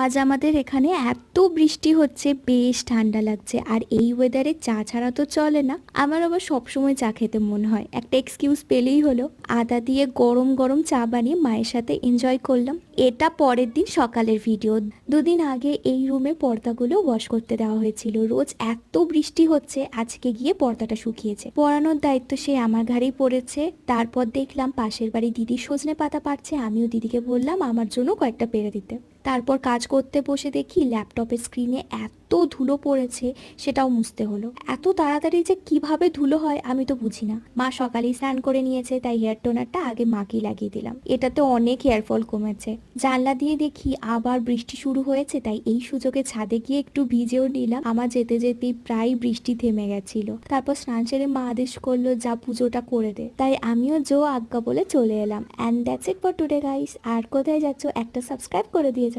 আজ আমাদের এখানে এত বৃষ্টি হচ্ছে, বেশ ঠান্ডা লাগছে। আর এই ওয়েদারে চা ছাড়া তো চলে না। আমার আবার সবসময় চা খেতে মন হয়, একটা এক্সকিউজ পেলেই হলো। আদা দিয়ে গরম গরম চা বানিয়ে মায়ের সাথে এনজয় করলাম। এটা পরের দিন সকালের ভিডিও। দুদিন আগে এই রুমে পর্দাগুলো ওয়াশ করতে দেওয়া হয়েছিল। রোজ এত বৃষ্টি হচ্ছে, আজকে গিয়ে পর্দাটা শুকিয়েছে। পরানোর দায়িত্ব সে আমার ঘাড়েই পড়েছে। তারপর দেখলাম পাশের বাড়ি দিদি সজনে পাতা পাড়ছে, আমিও দিদিকে বললাম আমার জন্য কয়েকটা পেড়ে দিতে। তারপর কাজ করতে বসে দেখি ল্যাপটপের স্ক্রিনে এত ধুলো পড়েছে, সেটাও মুছতে হলো। এত তাড়াতাড়ি যে কিভাবে ধুলো হয় আমি তো বুঝি না। মা সকালেই স্নান করে নিয়েছে, তাই হেয়ার টোনারটা আগে মাকেই লাগিয়ে দিলাম। এটাতে অনেক হেয়ার ফল কমেছে। জানলা দিয়ে দেখি আবার বৃষ্টি শুরু হয়েছে, তাই এই সুযোগে ছাদে গিয়ে একটু ভিজেও নিলাম। আমার যেতে যেতেই প্রায় বৃষ্টি থেমে গেছিল। তারপর স্নান সেরে মা আদেশ করলো যা পুজোটা করে দে, তাই আমিও জো আজ্ঞা বলে চলে এলাম। And that's it for today guys. আর কোথায় যাচ্ছ, একটা সাবস্ক্রাইব করে দিয়ে যাও।